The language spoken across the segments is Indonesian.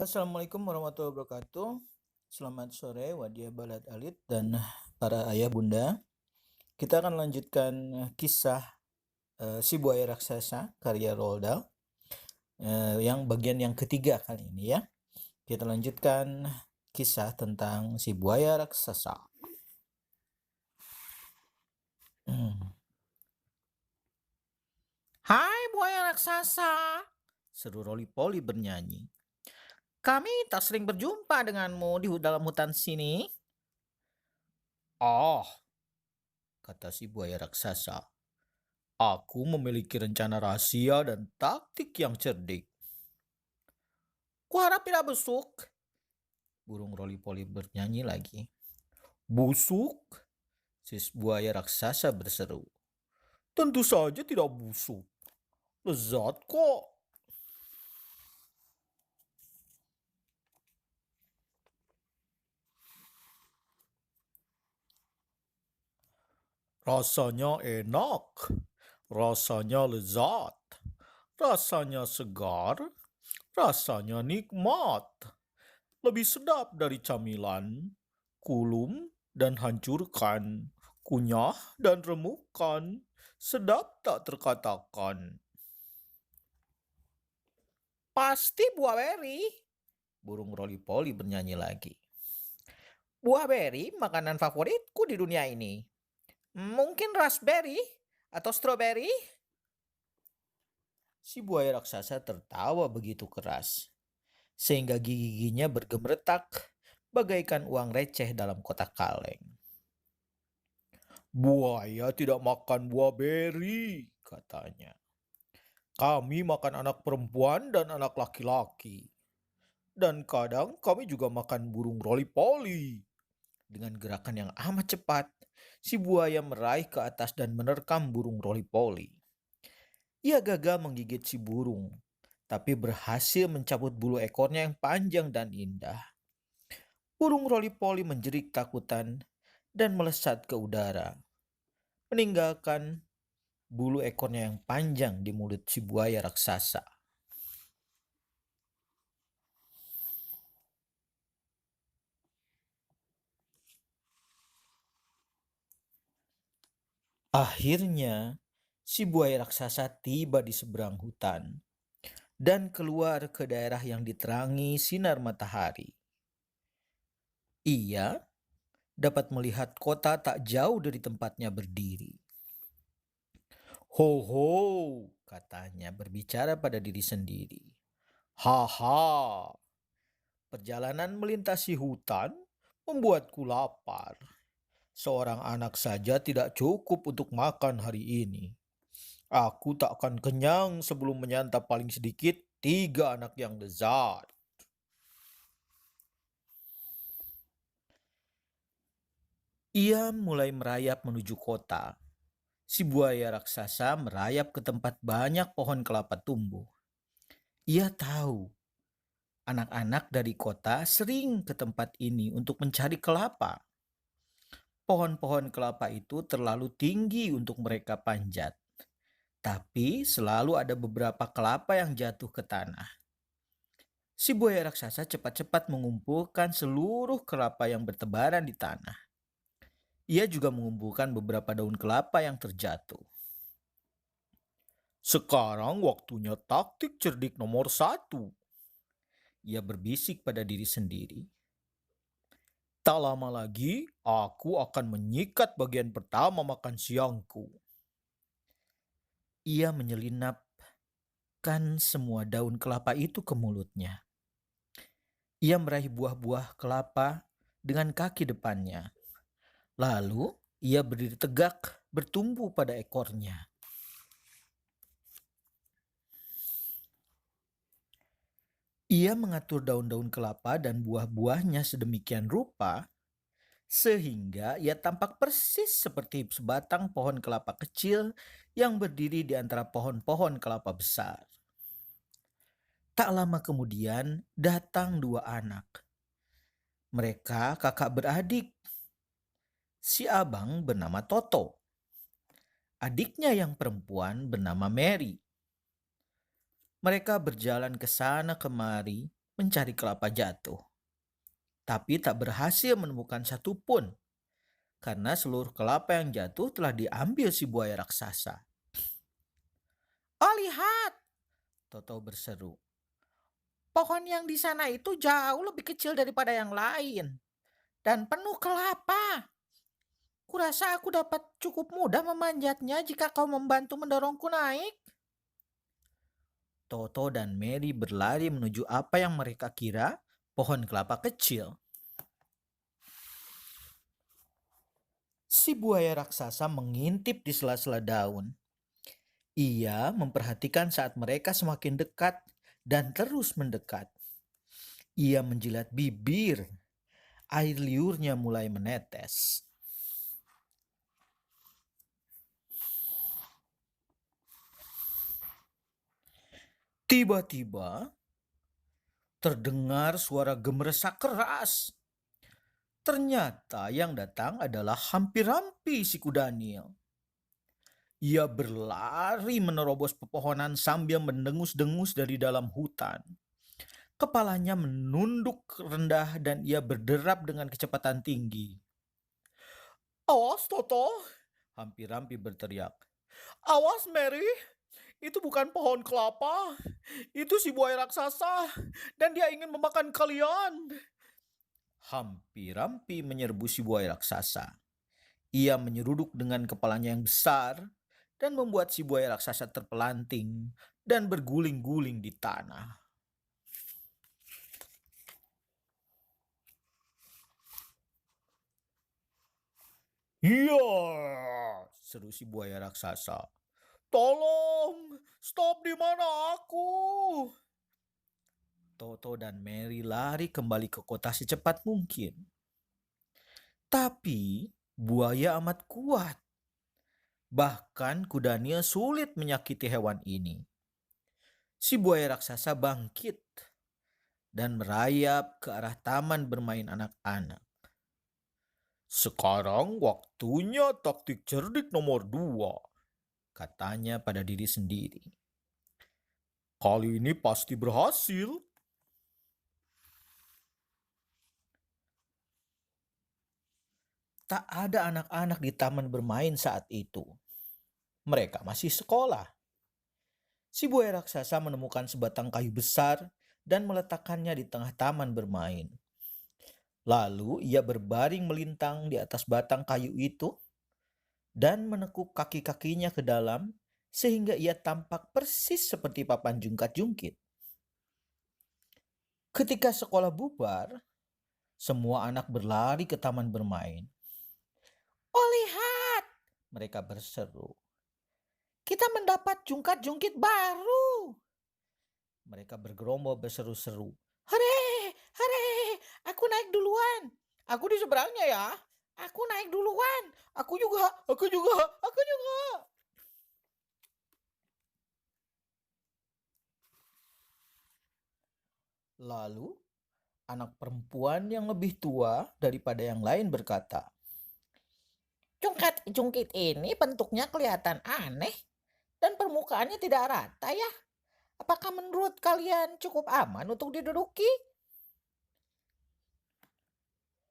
Assalamualaikum warahmatullahi wabarakatuh. Selamat sore Wadia Balad Alit dan para ayah bunda. Kita akan lanjutkan kisah Si Buaya Raksasa karya Roald Dahl yang bagian yang ketiga kali ini ya. Kita lanjutkan kisah tentang si buaya raksasa. Hai buaya raksasa, seru Roly-Poly bernyanyi. Kami tak sering berjumpa denganmu di dalam hutan sini. Oh, kata si buaya raksasa. Aku memiliki rencana rahasia dan taktik yang cerdik. Kuharap tidak busuk. Burung Roly-Poly bernyanyi lagi. Busuk? Si buaya raksasa berseru. Tentu saja tidak busuk. Lezat kok. Rasanya enak. Rasanya lezat. Rasanya segar. Rasanya nikmat. Lebih sedap dari camilan. Kulum dan hancurkan. Kunyah dan remukkan. Sedap tak terkatakan. Pasti buah beri. Burung Roly-Poly bernyanyi lagi. Buah beri makanan favoritku di dunia ini. Mungkin raspberry atau strawberry? Si buaya raksasa tertawa begitu keras, sehingga gigi-giginya bergemeretak bagaikan uang receh dalam kotak kaleng. Buaya tidak makan buah beri, katanya. Kami makan anak perempuan dan anak laki-laki. Dan kadang kami juga makan burung Roly-Poly. Dengan gerakan yang amat cepat, si buaya meraih ke atas dan menerkam burung Roly-Poly. Ia gagal menggigit si burung, tapi berhasil mencabut bulu ekornya yang panjang dan indah. Burung Roly-Poly menjerit takutan dan melesat ke udara, meninggalkan bulu ekornya yang panjang di mulut si buaya raksasa. Akhirnya, si buaya raksasa tiba di seberang hutan dan keluar ke daerah yang diterangi sinar matahari. Ia dapat melihat kota tak jauh dari tempatnya berdiri. Ho ho, katanya berbicara pada diri sendiri. Haha, perjalanan melintasi hutan membuatku lapar. Seorang anak saja tidak cukup untuk makan hari ini. Aku tak akan kenyang sebelum menyantap paling sedikit 3 anak yang lezat. Ia mulai merayap menuju kota. Si buaya raksasa merayap ke tempat banyak pohon kelapa tumbuh. Ia tahu anak-anak dari kota sering ke tempat ini untuk mencari kelapa. Pohon-pohon kelapa itu terlalu tinggi untuk mereka panjat. Tapi selalu ada beberapa kelapa yang jatuh ke tanah. Si buaya raksasa cepat-cepat mengumpulkan seluruh kelapa yang bertebaran di tanah. Ia juga mengumpulkan beberapa daun kelapa yang terjatuh. Sekarang waktunya taktik cerdik nomor 1. Ia berbisik pada diri sendiri. Tak lama lagi, aku akan menyikat bagian pertama makan siangku. Ia menyelinapkan semua daun kelapa itu ke mulutnya. Ia meraih buah-buah kelapa dengan kaki depannya. Lalu, ia berdiri tegak bertumpu pada ekornya. Ia mengatur daun-daun kelapa dan buah-buahnya sedemikian rupa sehingga ia tampak persis seperti sebatang pohon kelapa kecil yang berdiri di antara pohon-pohon kelapa besar. Tak lama kemudian datang 2 anak. Mereka kakak beradik. Si abang bernama Toto. Adiknya yang perempuan bernama Mary. Mereka berjalan ke sana kemari mencari kelapa jatuh, tapi tak berhasil menemukan satu pun karena seluruh kelapa yang jatuh telah diambil si buaya raksasa. "Oh lihat," Toto berseru. "Pohon yang di sana itu jauh lebih kecil daripada yang lain dan penuh kelapa. Kurasa aku dapat cukup mudah memanjatnya jika kau membantu mendorongku naik." Toto dan Mary berlari menuju apa yang mereka kira pohon kelapa kecil. Si buaya raksasa mengintip di sela-sela daun. Ia memperhatikan saat mereka semakin dekat dan terus mendekat. Ia menjilat bibir. Air liurnya mulai menetes. Tiba-tiba terdengar suara gemeresak keras. Ternyata yang datang adalah Hampi-Rampi si Daniel. Ia berlari menerobos pepohonan sambil mendengus-dengus dari dalam hutan. Kepalanya menunduk rendah dan ia berderap dengan kecepatan tinggi. "Awas, Toto!" Hampi-Rampi berteriak. "Awas, Mary! Itu bukan pohon kelapa. Itu si buaya raksasa dan dia ingin memakan kalian." Hampi-Rampi menyerbu si buaya raksasa. Ia menyeruduk dengan kepalanya yang besar dan membuat si buaya raksasa terpelanting dan berguling-guling di tanah. "Iya!" seru si buaya raksasa. "Tolong, stop, di mana aku?" Toto dan Mary lari kembali ke kota secepat mungkin. Tapi buaya amat kuat. Bahkan Daniel sulit menyakiti hewan ini. Si buaya raksasa bangkit dan merayap ke arah taman bermain anak-anak. "Sekarang waktunya taktik cerdik nomor 2, katanya pada diri sendiri. "Kali ini pasti berhasil." Tak ada anak-anak di taman bermain saat itu. Mereka masih sekolah. Si buaya raksasa menemukan sebatang kayu besar dan meletakkannya di tengah taman bermain. Lalu ia berbaring melintang di atas batang kayu itu dan menekuk kaki-kakinya ke dalam sehingga ia tampak persis seperti papan jungkat-jungkit. Ketika sekolah bubar, semua anak berlari ke taman bermain. "Oh lihat!" mereka berseru. "Kita mendapat jungkat-jungkit baru." Mereka bergerombol berseru-seru. "Hore! Hore! Aku naik duluan. Aku di seberangnya ya. Aku naik duluan. Aku juga, aku juga, aku juga." Lalu, anak perempuan yang lebih tua daripada yang lain berkata, "Jungkat-jungkit ini bentuknya kelihatan aneh dan permukaannya tidak rata ya. Apakah menurut kalian cukup aman untuk diduduki?"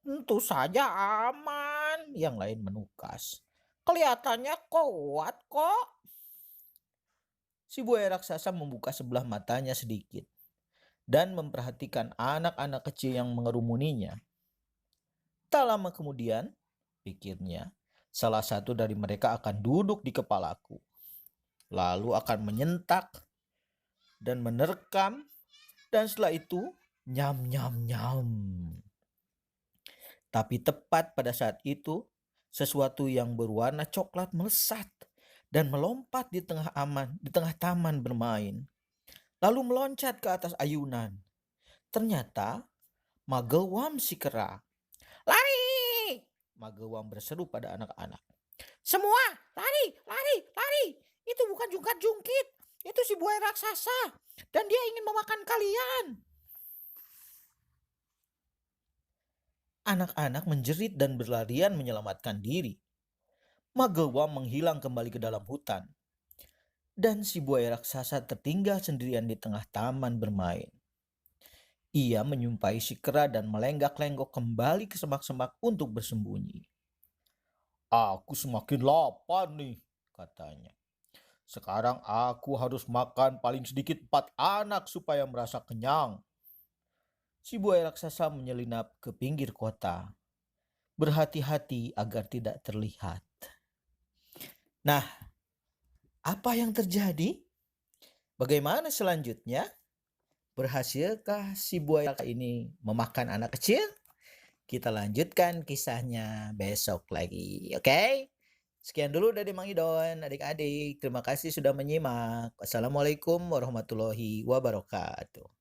"Tentu saja aman," yang lain menukas. "Kelihatannya kuat kok." Si buaya raksasa membuka sebelah matanya sedikit dan memperhatikan anak-anak kecil yang mengerumuninya. Tak lama kemudian, pikirnya, salah satu dari mereka akan duduk di kepalaku, lalu akan menyentak dan menerkam, dan setelah itu nyam nyam nyam. Tapi tepat pada saat itu, sesuatu yang berwarna coklat melesat dan melompat di tengah taman bermain, lalu meloncat ke atas ayunan. Ternyata Magewam si kera. "Lari!" Magewam berseru pada anak-anak. "Semua lari, lari, lari! Itu bukan jungkat-jungkit, itu si buaya raksasa dan dia ingin memakan kalian." Anak-anak menjerit dan berlarian menyelamatkan diri. Magewam menghilang kembali ke dalam hutan. Dan si buaya raksasa tertinggal sendirian di tengah taman bermain. Ia menyumpai si kera dan melenggak-lenggok kembali ke semak-semak untuk bersembunyi. Aku semakin lapar nih, katanya. Sekarang aku harus makan paling sedikit 4 anak supaya merasa kenyang. Si buaya raksasa menyelinap ke pinggir kota, berhati-hati agar tidak terlihat. Nah, apa yang terjadi? Bagaimana selanjutnya? Berhasilkah si buaya ini memakan anak kecil? Kita lanjutkan kisahnya besok lagi, oke? Sekian dulu dari Mang Idon, adik-adik. Terima kasih sudah menyimak. Wassalamualaikum warahmatullahi wabarakatuh.